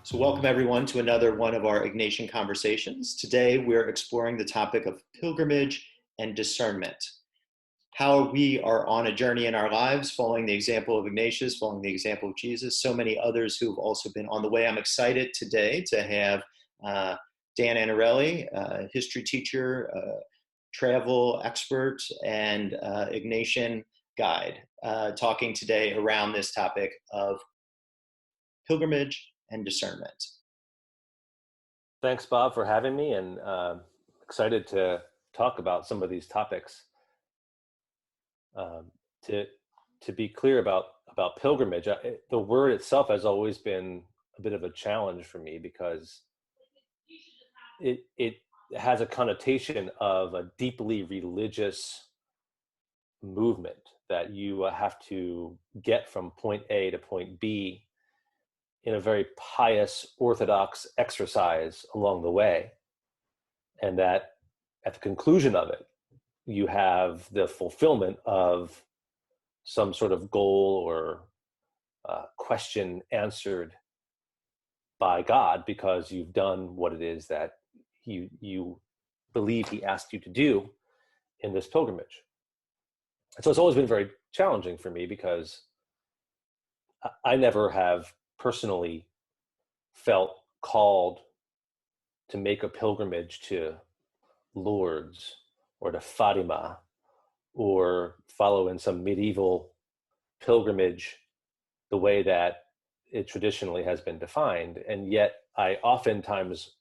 So welcome everyone to another one of our Ignatian Conversations. Today we're exploring the topic of pilgrimage and discernment. How we are on a journey in our lives, following the example of Ignatius, following the example of Jesus, so many others who've also been on the way. I'm excited today to have Dan Annarelli, history teacher, travel expert, and Ignatian guide, talking today around this topic of pilgrimage and discernment. Thanks, Bob, for having me, and excited to talk about some of these topics. To be clear about pilgrimage, the word itself has always been a bit of a challenge for me because it has a connotation of a deeply religious movement that you have to get from point A to point B in a very pious, orthodox exercise along the way. And that at the conclusion of it, you have the fulfillment of some sort of goal or question answered by God because you've done what it is that you believe he asked you to do in this pilgrimage. And so it's always been very challenging for me because I never have personally felt called to make a pilgrimage to Lourdes or to Fatima or follow in some medieval pilgrimage the way that it traditionally has been defined. And yet I oftentimes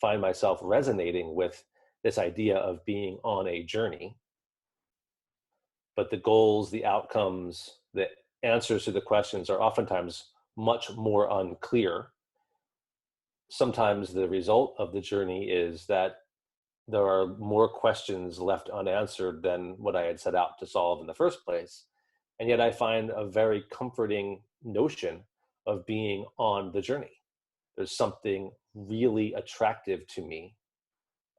find myself resonating with this idea of being on a journey, but the goals, the outcomes, the answers to the questions are oftentimes much more unclear. Sometimes the result of the journey is that there are more questions left unanswered than what I had set out to solve in the first place. And yet I find a very comforting notion of being on the journey. There's something really attractive to me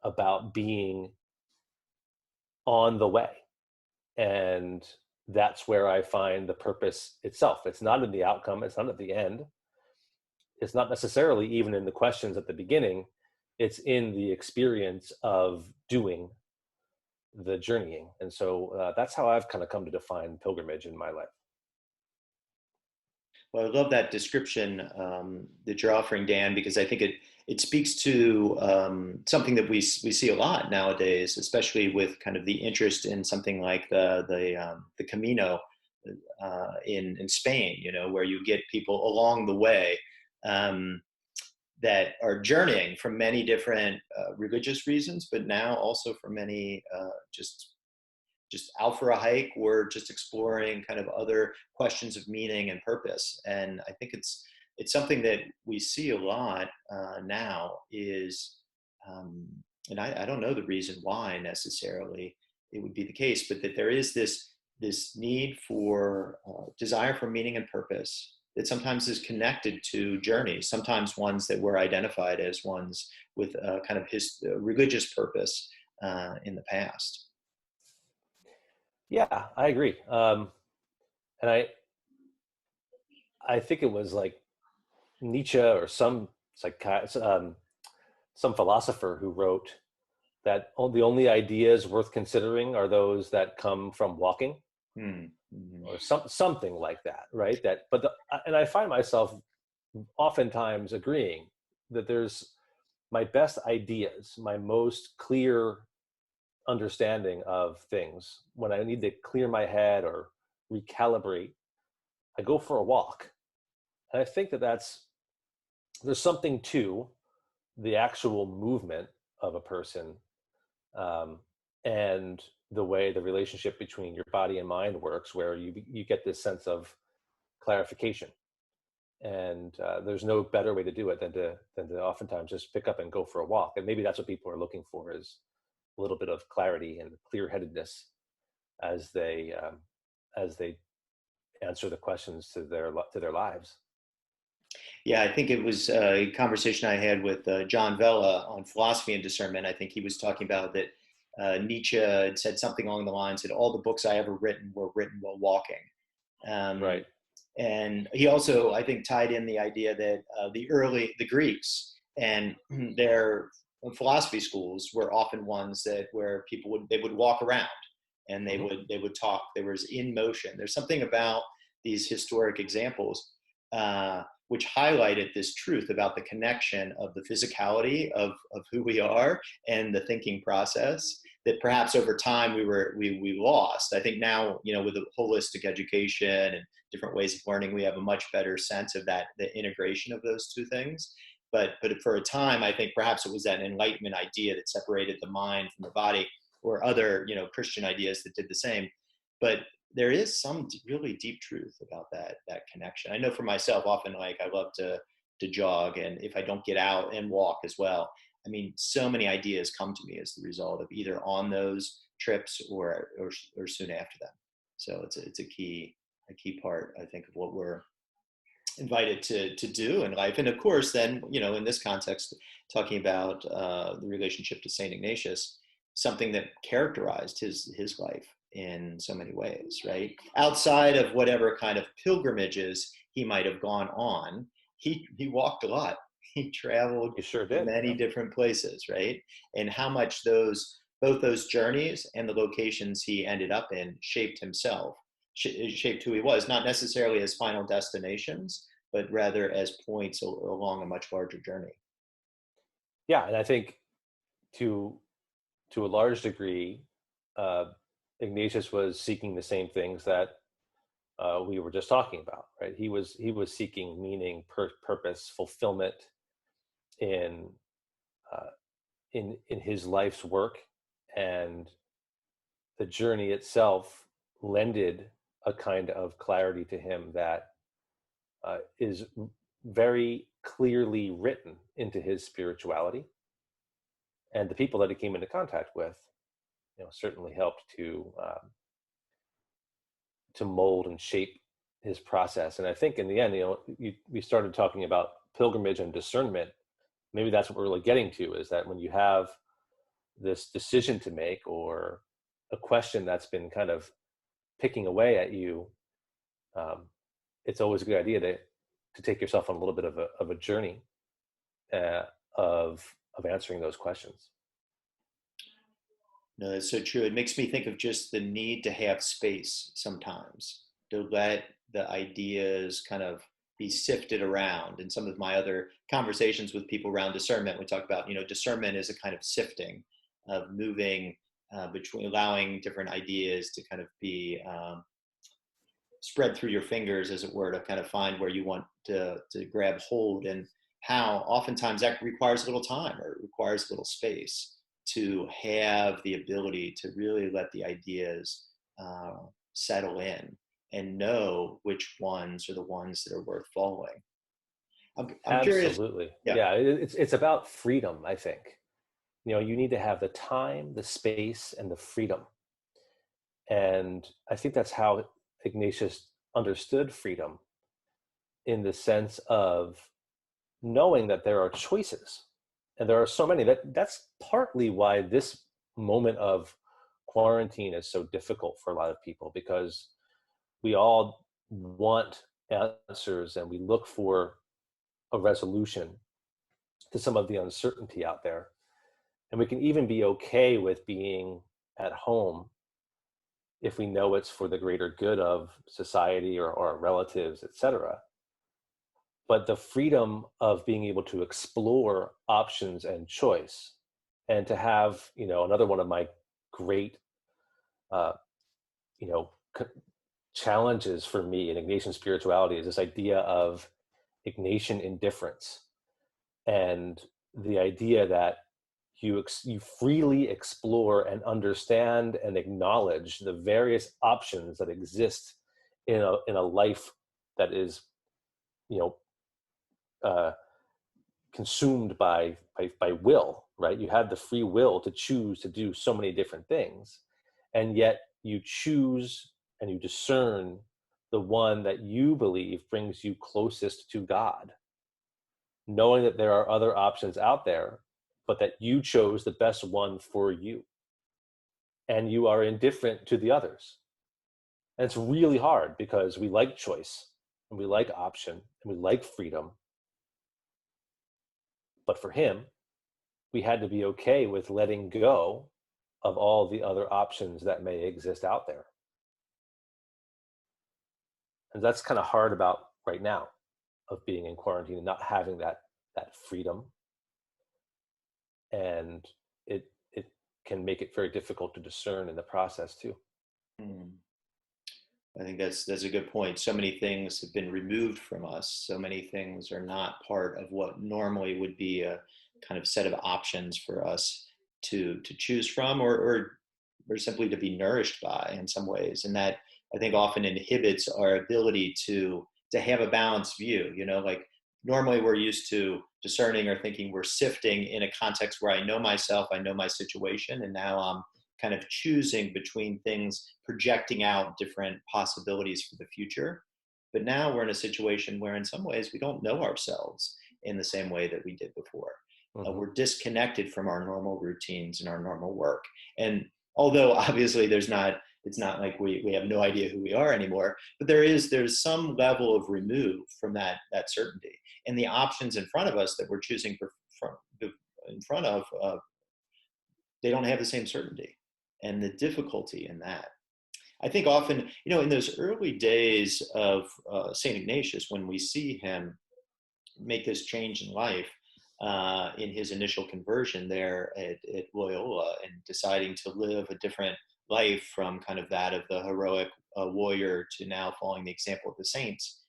about being on the way. And that's where I find the purpose itself. It's not in the outcome. It's not at the end. It's not necessarily even in the questions at the beginning. It's in the experience of doing the journeying. And so that's how I've kind of come to define pilgrimage in my life. Well, I love that description that you're offering, Dan, because I think it speaks to something that we see a lot nowadays, especially with kind of the interest in something like the Camino in Spain, where you get people along the way that are journeying for many different religious reasons, but now also for many just out for a hike or just exploring kind of other questions of meaning and purpose. And I think it's something that we see a lot now is, and I don't know the reason why necessarily it would be the case, but that there is this need for desire for meaning and purpose that sometimes is connected to journeys, sometimes ones that were identified as ones with kind of religious purpose in the past. Yeah, I agree. And I think it was like Nietzsche or some philosopher who wrote that the only ideas worth considering are those that come from walking, or something like that, right? And I find myself oftentimes agreeing that there's my best ideas, my most clear understanding of things, when I need to clear my head or recalibrate, I go for a walk. And I think there's something to the actual movement of a person, and the way the relationship between your body and mind works, where you get this sense of clarification. And there's no better way to do it than to oftentimes just pick up and go for a walk. And maybe that's what people are looking for, is a little bit of clarity and clear-headedness as they answer the questions to their lives. Yeah, I think it was a conversation I had with John Vella on philosophy and discernment. I think he was talking about that Nietzsche had said something along the lines that all the books I ever written were written while walking. Right. And he also, I think, tied in the idea that the Greeks and their philosophy schools were often ones where they would walk around and they would talk. They were in motion. There's something about these historic examples which highlighted this truth about the connection of the physicality of who we are and the thinking process that perhaps over time we lost. I think now, with a holistic education and different ways of learning, we have a much better sense of that, the integration of those two things. But for a time, I think perhaps it was that Enlightenment idea that separated the mind from the body, or other, Christian ideas that did the same. But there is some really deep truth about that connection. I know for myself, often, like, I love to jog, and if I don't get out and walk as well, I mean, so many ideas come to me as the result of either on those trips or soon after them. So it's a key part, I think, of what we're invited to do in life. And of course, then, in this context, talking about the relationship to Saint Ignatius, something that characterized his life in so many ways, right? Outside of whatever kind of pilgrimages he might have gone on, he walked a lot. He traveled He sure did. many different places, right? And how much both those journeys and the locations he ended up in shaped himself, shaped who he was, not necessarily as final destinations, but rather as points along a much larger journey. Yeah, and I think to a large degree, Ignatius was seeking the same things that we were just talking about, right? He was seeking meaning, purpose, fulfillment in his life's work, and the journey itself lended a kind of clarity to him that is very clearly written into his spirituality, and the people that he came into contact with, certainly helped to mold and shape his process. And I think in the end, we started talking about pilgrimage and discernment. Maybe that's what we're really getting to, is that when you have this decision to make, or a question that's been kind of picking away at you, it's always a good idea to take yourself on a little bit of a journey of answering those questions. No, that's so true. It makes me think of just the need to have space sometimes, to let the ideas kind of be sifted around. In some of my other conversations with people around discernment, we talk about, discernment is a kind of sifting, of moving between, allowing different ideas to kind of be spread through your fingers, as it were, to kind of find where you want to grab hold, and how oftentimes that requires a little time, or it requires a little space to have the ability to really let the ideas settle in and know which ones are the ones that are worth following. I'm curious. Absolutely. Yeah, it's about freedom, I think. You need to have the time, the space, and the freedom. And I think that's how Ignatius understood freedom, in the sense of knowing that there are choices, and there are so many. That's partly why this moment of quarantine is so difficult for a lot of people, because we all want answers, and we look for a resolution to some of the uncertainty out there. And we can even be okay with being at home if we know it's for the greater good of society or our relatives, etc. But the freedom of being able to explore options and choice, and to have, another one of my great, challenges for me in Ignatian spirituality is this idea of Ignatian indifference, and the idea that you freely explore and understand and acknowledge the various options that exist in a life that is, consumed by will, right? You have the free will to choose to do so many different things, and yet you choose and you discern the one that you believe brings you closest to God, knowing that there are other options out there, but that you chose the best one for you, and you are indifferent to the others. And it's really hard, because we like choice, and we like option, and we like freedom. But for him, we had to be okay with letting go of all the other options that may exist out there. And that's kind of hard about right now, of being in quarantine and not having that freedom. And it can make it very difficult to discern in the process too. I think that's a good point. So many things have been removed from us. So many things are not part of what normally would be a kind of set of options for us to choose from, or simply to be nourished by in some ways. And that, I think, often inhibits our ability to have a balanced view. Like normally we're used to discerning or thinking we're sifting in a context where I know myself, I know my situation, and now I'm kind of choosing between things, projecting out different possibilities for the future. But now we're in a situation where in some ways we don't know ourselves in the same way that we did before. We're disconnected from our normal routines and our normal work. And although obviously it's not like we have no idea who we are anymore, but there's some level of remove from that certainty. And the options in front of us that we're choosing in front of, they don't have the same certainty. And the difficulty in that, I think often, in those early days of St. Ignatius, when we see him make this change in life, in his initial conversion there at Loyola, and deciding to live a different life from kind of that of the heroic warrior to now following the example of the saints,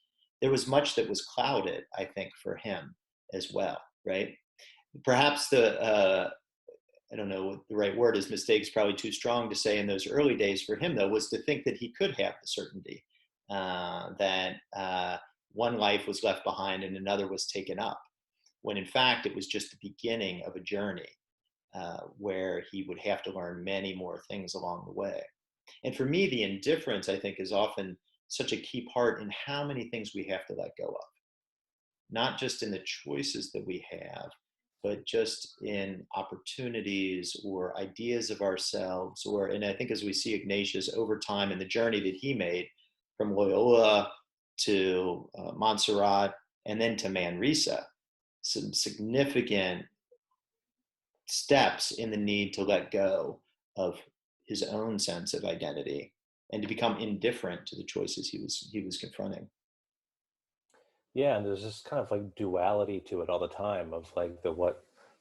there was much that was clouded, I think, for him as well, right? Perhaps I don't know what the right word is, mistake's probably too strong to say in those early days for him, though, was to think that he could have the certainty that one life was left behind and another was taken up, when in fact it was just the beginning of a journey where he would have to learn many more things along the way. And for me, the indifference, I think, is often such a key part in how many things we have to let go of, not just in the choices that we have, but just in opportunities or ideas of ourselves, and I think as we see Ignatius over time in the journey that he made from Loyola to Montserrat and then to Manresa, some significant steps in the need to let go of his own sense of identity and to become indifferent to the choices he was confronting. Yeah, and there's this kind of like duality to it all the time, of like the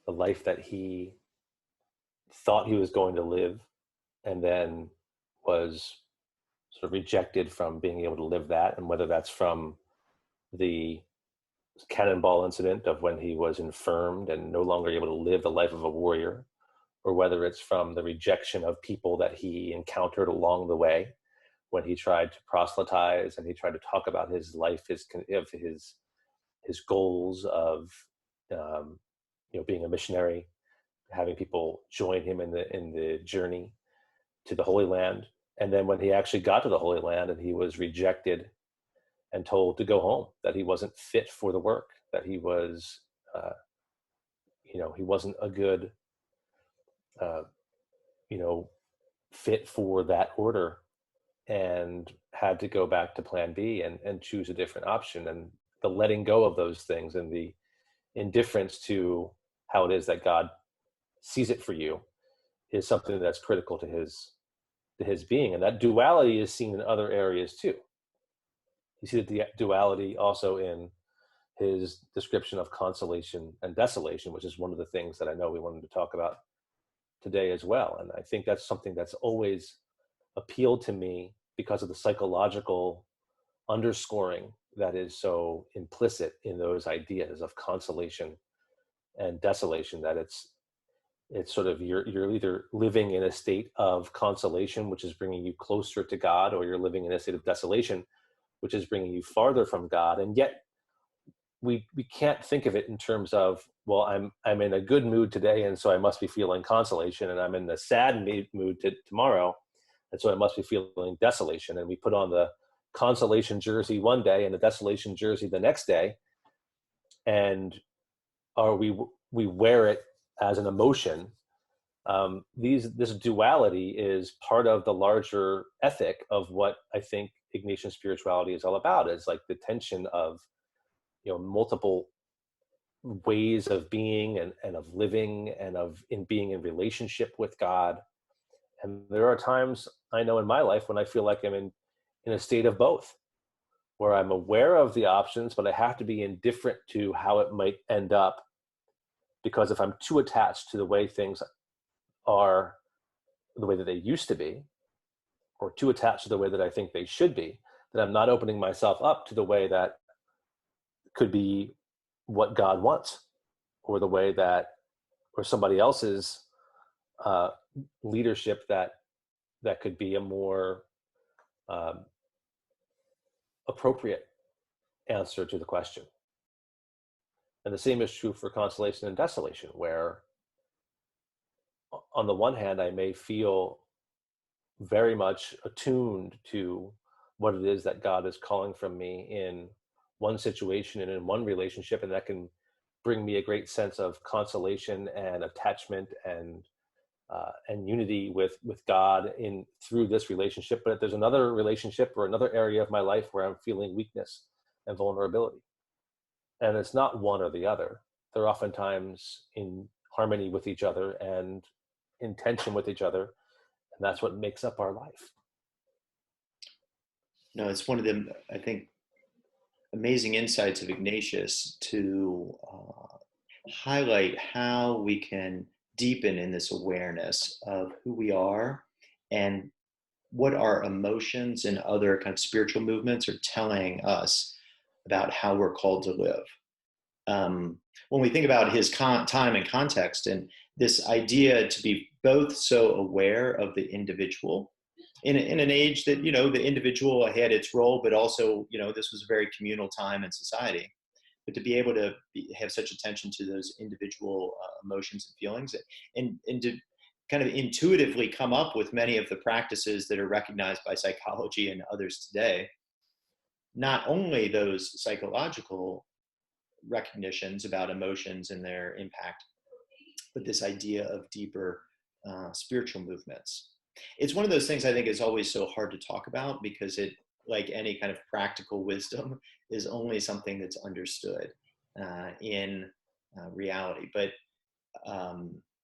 life that he thought he was going to live and then was sort of rejected from being able to live that, and whether that's from the cannonball incident of when he was infirmed and no longer able to live the life of a warrior, or whether it's from the rejection of people that he encountered along the way when he tried to proselytize and he tried to talk about his life, his goals of being a missionary, having people join him in the journey to the Holy Land. And then when he actually got to the Holy Land and he was rejected and told to go home, that he wasn't fit for the work, that he was, he wasn't a good, fit for that order, and had to go back to plan B and choose a different option. And the letting go of those things and the indifference to how it is that God sees it for you is something that's critical to his being. And that duality is seen in other areas too. You see the duality also in his description of consolation and desolation, which is one of the things that I know we wanted to talk about today as well. And I think that's something that's always appealed to me because of the psychological underscoring that is so implicit in those ideas of consolation and desolation, that it's sort of you're either living in a state of consolation, which is bringing you closer to God, or you're living in a state of desolation, which is bringing you farther from God. And yet we can't think of it in terms of, well, I'm in a good mood today, and so I must be feeling consolation, and I'm in a sad mood tomorrow, and so I must be feeling desolation. And we put on the consolation jersey one day and the desolation jersey the next day, and we wear it as an emotion, This duality is part of the larger ethic of what I think Ignatian spirituality is all about. It's like the tension of, multiple ways of being and of living and of in being in relationship with God. And there are times I know in my life when I feel like I'm in a state of both, where I'm aware of the options, but I have to be indifferent to how it might end up. Because if I'm too attached to the way things are, the way that they used to be, or too attached to the way that I think they should be, then I'm not opening myself up to the way that could be what God wants, or the way that, or somebody else's uh, leadership that could be a more um, appropriate answer to the question. And the same is true for consolation and desolation, where on the one hand, I may feel very much attuned to what it is that God is calling from me in one situation and in one relationship, and that can bring me a great sense of consolation and attachment and unity with God in through this relationship. But if there's another relationship or another area of my life where I'm feeling weakness and vulnerability, and it's not one or the other, they're oftentimes in harmony with each other and in tension with each other, and that's what makes up our life. No, it's one of the, I think, amazing insights of Ignatius to highlight how we can deepen in this awareness of who we are and what our emotions and other kind of spiritual movements are telling us about how we're called to live. When we think about his time and context, and this idea to be both so aware of the individual in an age that, the individual had its role, but also, this was a very communal time in society. But to be able to have such attention to those individual emotions and feelings, and to kind of intuitively come up with many of the practices that are recognized by psychology and others today, not only those psychological recognitions about emotions and their impact, but this idea of deeper spiritual movements. It's one of those things I think is always so hard to talk about, because it, like any kind of practical wisdom, is only something that's understood in reality. But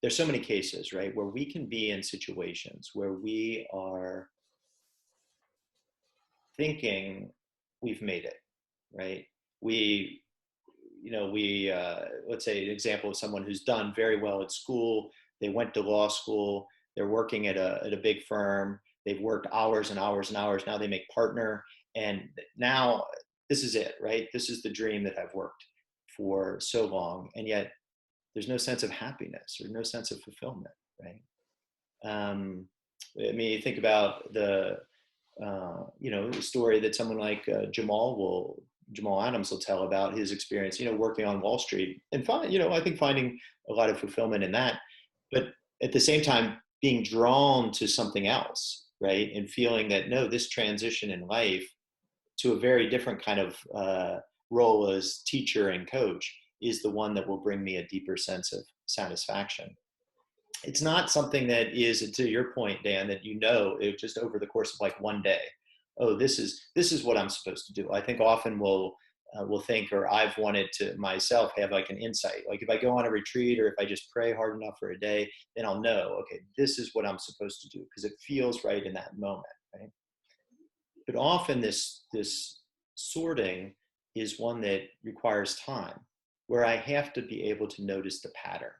there's so many cases, right, where we can be in situations where we are thinking we've made it, right? We, let's say an example of someone who's done very well at school. They went to law school. They're working at a big firm. They've worked hours and hours and hours. Now they make partner. And now this is it, right? This is the dream that I've worked for so long. And yet there's no sense of happiness or no sense of fulfillment, right? You think about the story that someone like Jamal Adams will tell about his experience, working on Wall Street, and I think finding a lot of fulfillment in that, but at the same time being drawn to something else, right? And feeling that, no, this transition in life to a very different kind of role as teacher and coach is the one that will bring me a deeper sense of satisfaction. It's not something that is, to your point, Dan, that it just over the course of like one day, oh, this is what I'm supposed to do. I think often we'll think, or I've wanted to myself have like an insight. Like if I go on a retreat, or if I just pray hard enough for a day, then I'll know, okay, this is what I'm supposed to do, because it feels right in that moment, right? But often this sorting is one that requires time, where I have to be able to notice the pattern.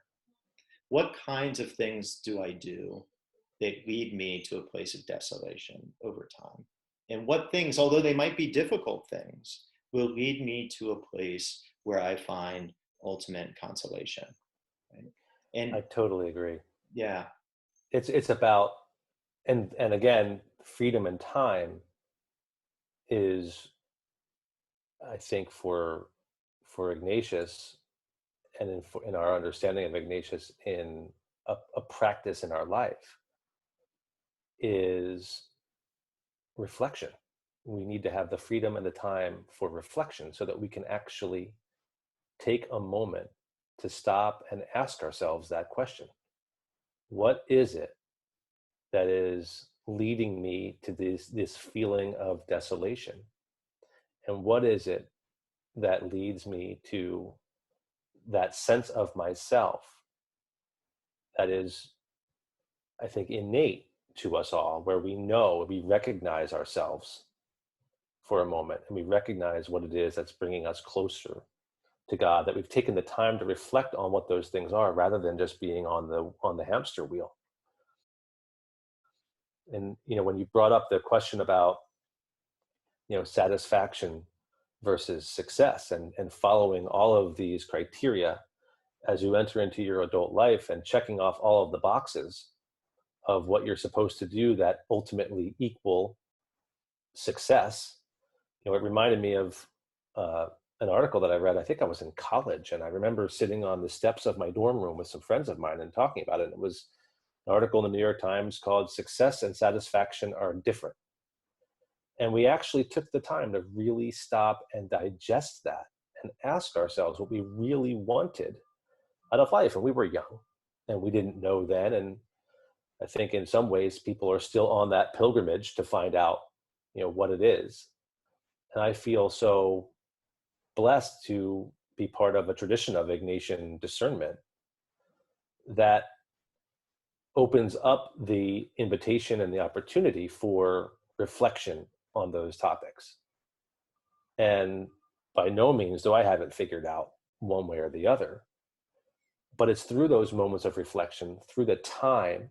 What kinds of things do I do that lead me to a place of desolation over time? And what things, although they might be difficult things, will lead me to a place where I find ultimate consolation? Right? And I totally agree. yeah, It's about, and again, freedom and time is, I think, for Ignatius, and in our understanding of Ignatius, in a practice in our life, is reflection. We need to have the freedom and the time for reflection so that we can actually take a moment to stop and ask ourselves that question. what is it that is leading me to this feeling of desolation? And what is it that leads me to that sense of myself that is, I think, innate to us all, where we recognize ourselves for a moment and we recognize what it is that's bringing us closer to God, that we've taken the time to reflect on what those things are rather than just being on the hamster wheel. And when you brought up the question about satisfaction versus success, and following all of these criteria as you enter into your adult life and checking off all of the boxes of what you're supposed to do that ultimately equal success. It reminded me of an article that I read. I think I was in college, and I remember sitting on the steps of my dorm room with some friends of mine and talking about it. And it was an article in the New York Times called "Success and Satisfaction Are Different." And we actually took the time to really stop and digest that and ask ourselves what we really wanted out of life. And we were young and we didn't know then. And I think in some ways people are still on that pilgrimage to find out, what it is. And I feel so blessed to be part of a tradition of Ignatian discernment that opens up the invitation and the opportunity for reflection on those topics. And by no means do I have it figured out one way or the other, but it's through those moments of reflection, through the time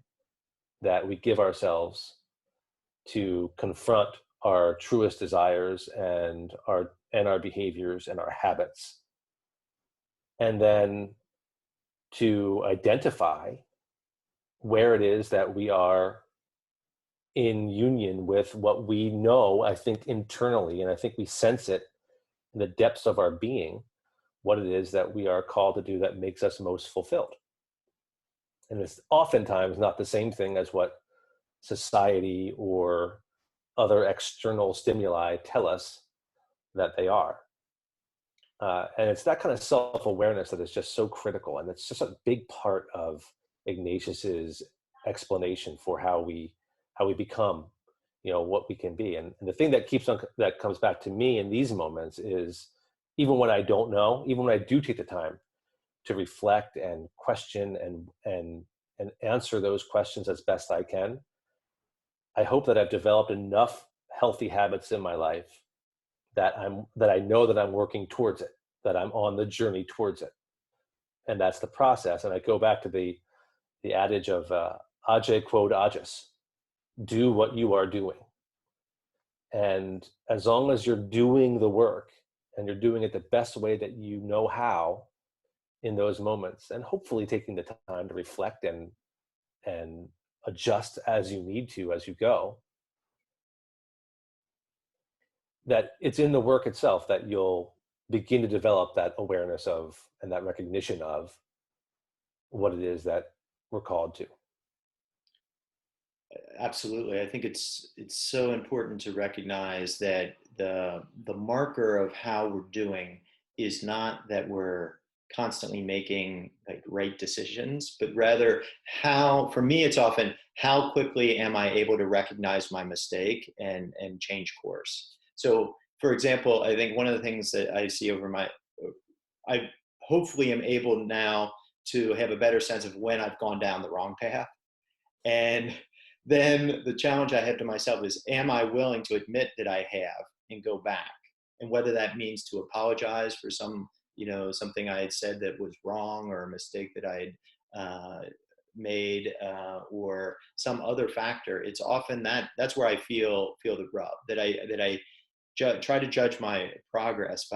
that we give ourselves to confront our truest desires and our behaviors and our habits, and then to identify where it is that we are in union with what we know, I think internally, and I think we sense it in the depths of our being, what it is that we are called to do that makes us most fulfilled. And it's oftentimes not the same thing as what society or other external stimuli tell us that they are. And it's that kind of self-awareness that is just so critical. And it's just a big part of Ignatius's explanation for how we become, what we can be. And the thing that comes back to me in these moments is, even when I don't know, even when I do take the time to reflect and question and answer those questions as best I can, I hope that I've developed enough healthy habits in my life that I know that I'm working towards it, that I'm on the journey towards it. And that's the process. And I go back to the adage of age quod agis, do what you are doing. And as long as you're doing the work and you're doing it the best way that you know how in those moments, and hopefully taking the time to reflect and adjust as you need to as you go, that it's in the work itself that you'll begin to develop that awareness of and that recognition of what it is that we're called to. Absolutely. I think it's so important to recognize that the marker of how we're doing is not that we're constantly making like right decisions, but rather for me, it's often how quickly am I able to recognize my mistake and change course. So for example, I think one of the things that I see I hopefully am able now to have a better sense of when I've gone down the wrong path. And then the challenge I have to myself is, am I willing to admit that I have and go back? And whether that means to apologize for something I had said that was wrong, or a mistake that I had made, or some other factor. It's often that's where I feel the rub, that I try to judge my progress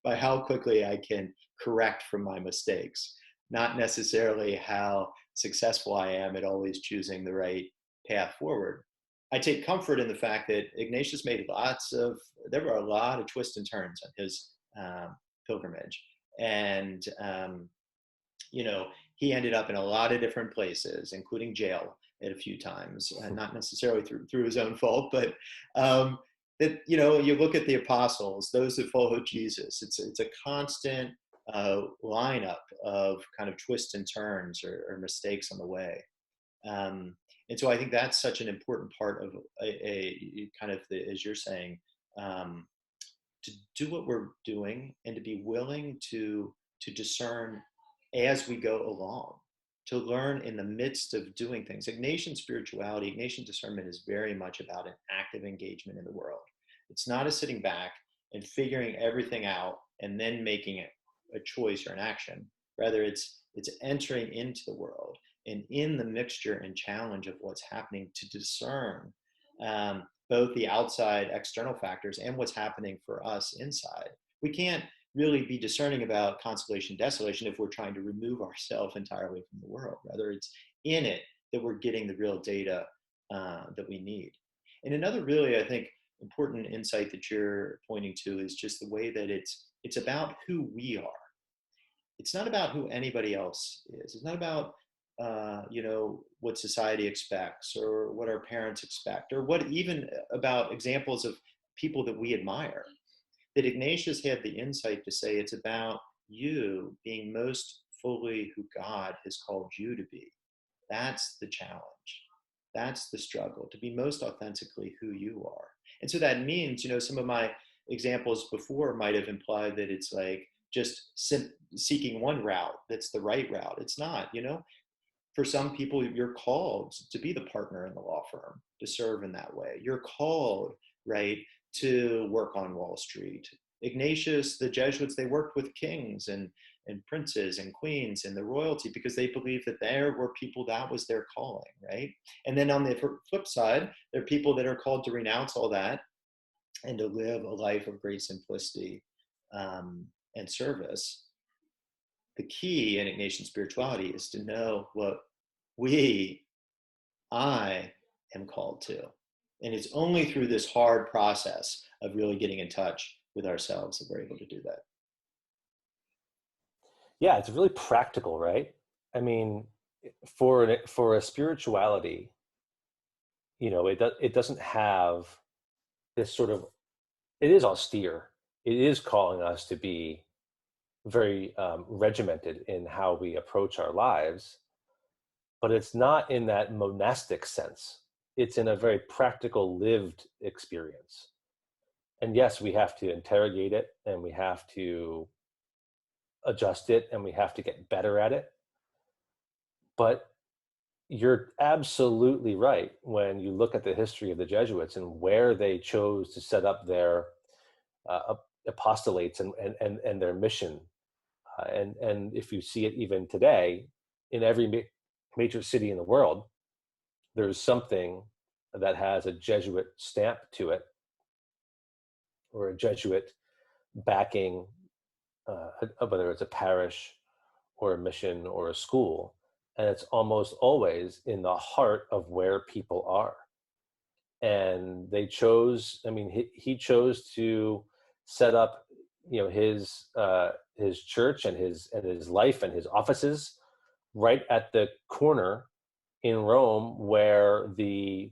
by how quickly I can correct from my mistakes, not necessarily how successful I am at always choosing the right path forward. I take comfort in the fact that Ignatius made there were a lot of twists and turns on his pilgrimage. And, he ended up in a lot of different places, including jail at a few times, not necessarily through his own fault, but that, you look at the apostles, those that followed Jesus, it's a constant lineup of kind of twists and turns or mistakes on the way. Um, and so I think that's such an important part of a kind of the, as you're saying, um, to do what we're doing and to be willing to discern as we go along, to learn in the midst of doing things. Ignatian spirituality, Ignatian discernment is very much about an active engagement in the world. It's not a sitting back and figuring everything out and then making it a choice or an action. Rather, it's entering into the world and in the mixture and challenge of what's happening to discern both the outside external factors and what's happening for us inside. We can't really be discerning about consolation desolation if we're trying to remove ourselves entirely from the world. Rather, it's in it that we're getting the real data that we need. And another really, I think, important insight that you're pointing to is just the way that it's about who we are. It's not about who anybody else is. It's not about what society expects or what our parents expect, or what even about examples of people that we admire. That Ignatius had the insight to say it's about you being most fully who God has called you to be. That's the challenge. That's the struggle, to be most authentically who you are. And so that means, some of my examples before might have implied that it's like just seeking one route that's the right route. It's not. For some people, you're called to be the partner in the law firm, to serve in that way. You're called, right, to work on Wall Street. Ignatius, the Jesuits, they worked with kings and princes and queens and the royalty because they believed that there were people that was their calling, right? And then on the flip side, there are people that are called to renounce all that and to live a life of great simplicity and service. The key in Ignatian spirituality is to know what I am called to. And it's only through this hard process of really getting in touch with ourselves that we're able to do that. Yeah, it's really practical, right? I mean, for a spirituality, it doesn't have this sort of, it is austere. It is calling us to be very regimented in how we approach our lives, but it's not in that monastic sense. It's in a very practical, lived experience. And yes, we have to interrogate it, and we have to adjust it, and we have to get better at it. But you're absolutely right when you look at the history of the Jesuits and where they chose to set up their apostolates and their mission. And if you see it even today, in every major city in the world, there's something that has a Jesuit stamp to it, or a Jesuit backing, whether it's a parish or a mission or a school. And it's almost always in the heart of where people are. And they chose, he chose to set up, his church and his life and his offices right at the corner in Rome where the,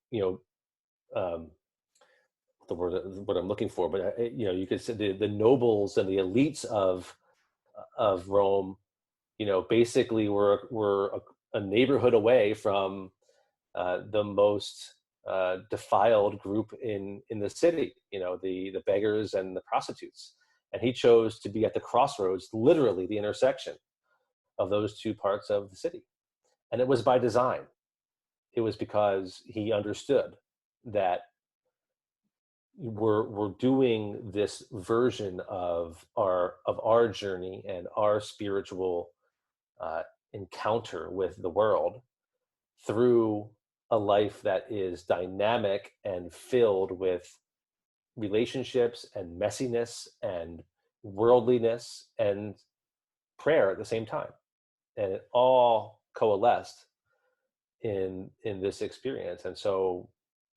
the word what I'm looking for, but you could say the nobles and the elites of Rome, basically were a neighborhood away from the most defiled group in the city, the beggars and the prostitutes. And he chose to be at the crossroads, literally the intersection of those two parts of the city. And it was by design. It was because he understood that we're doing this version of our journey and our spiritual encounter with the world through a life that is dynamic and filled with relationships and messiness and worldliness and prayer at the same time. And it all coalesced in this experience. And so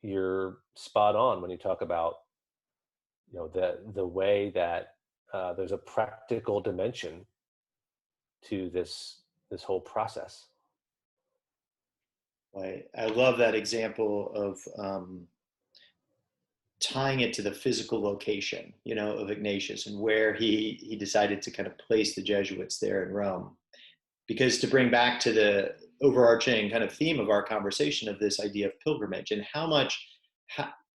you're spot on when you talk about the way that there's a practical dimension to this whole process. I love that example of tying it to the physical location, of Ignatius and where he decided to kind of place the Jesuits there in Rome. Because to bring back to the overarching kind of theme of our conversation of this idea of pilgrimage and how much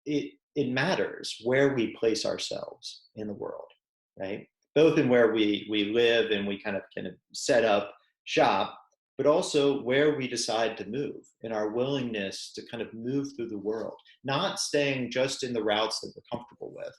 it matters where we place ourselves in the world, right? Both in where we live and we kind of set up shop, but also where we decide to move in our willingness to kind of move through the world, not staying just in the routes that we're comfortable with,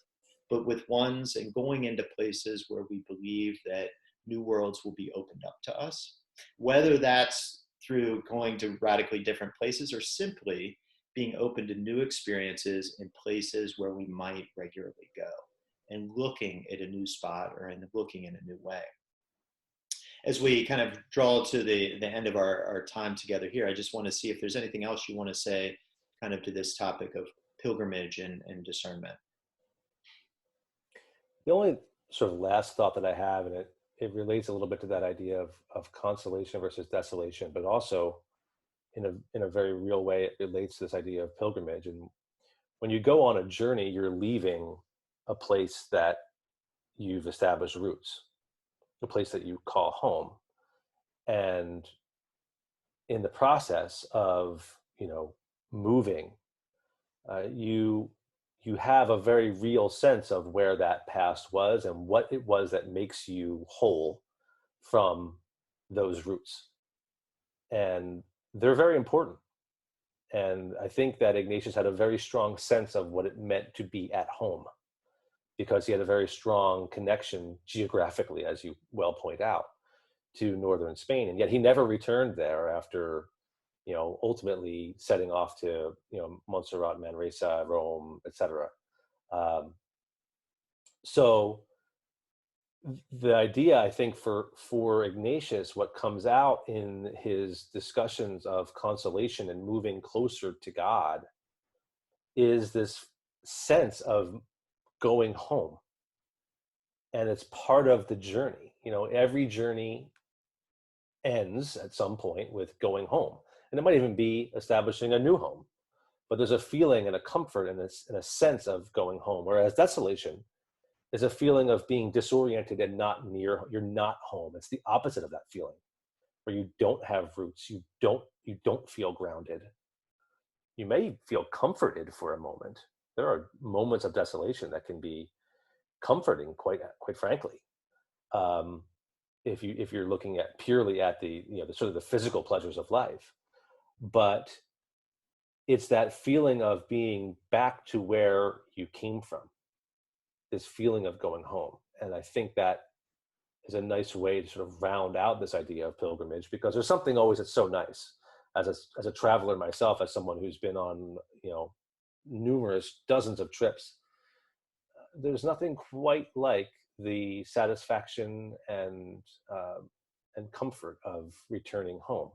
but with ones and going into places where we believe that new worlds will be opened up to us, whether that's through going to radically different places or simply being open to new experiences in places where we might regularly go and looking at a new spot or looking in a new way. As we kind of draw to the end of our time together here, I just want to see if there's anything else you want to say kind of to this topic of pilgrimage and discernment. The only sort of last thought that I have, and it relates a little bit to that idea of consolation versus desolation, but also in a very real way, it relates to this idea of pilgrimage. And when you go on a journey, you're leaving a place that you've established roots, a place that you call home. And in the process of, moving, you have a very real sense of where that past was and what it was that makes you whole from those roots. And they're very important. And I think that Ignatius had a very strong sense of what it meant to be at home, because he had a very strong connection geographically, as you well point out, to northern Spain. And yet he never returned there after, ultimately setting off to, Montserrat, Manresa, Rome, etc. So the idea, I think, for Ignatius, what comes out in his discussions of consolation and moving closer to God is this sense of going home. And it's part of the journey. Every journey ends at some point with going home. And it might even be establishing a new home. But there's a feeling and a comfort and a sense of going home. Whereas desolation is a feeling of being disoriented and you're not home. It's the opposite of that feeling, where you don't have roots, you don't feel grounded. You may feel comforted for a moment. There are moments of desolation that can be comforting, quite frankly. If you're looking at purely at the sort of the physical pleasures of life, but it's that feeling of being back to where you came from, this feeling of going home. And I think that is a nice way to sort of round out this idea of pilgrimage, because there's something always that's so nice as a traveler myself, as someone who's been on, numerous dozens of trips. There's nothing quite like the satisfaction and comfort of returning home.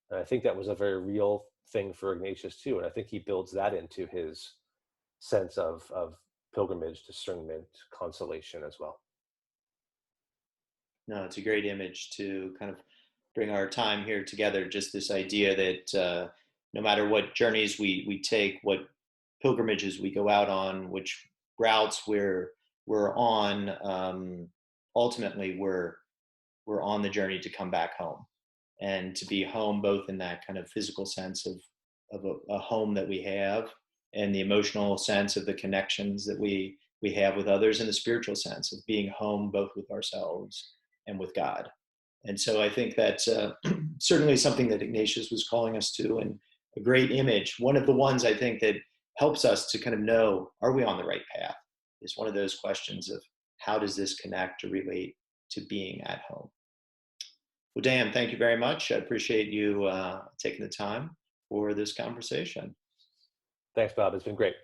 And I think that was a very real thing for Ignatius too. And I think he builds that into his sense of pilgrimage, discernment, consolation as well. No, it's a great image to kind of bring our time here together. Just this idea that no matter what journeys we take, what pilgrimages we go out on, which routes we're on, ultimately we're on the journey to come back home, and to be home both in that kind of physical sense of a home that we have, and the emotional sense of the connections that we have with others, and the spiritual sense of being home both with ourselves and with God. And so I think that's certainly something that Ignatius was calling us to, and a great image. One of the ones I think that helps us to kind of know, are we on the right path, is one of those questions of how does this connect or relate to being at home. Well, Dan, thank you very much. I appreciate you taking the time for this conversation. Thanks, Bob. It's been great.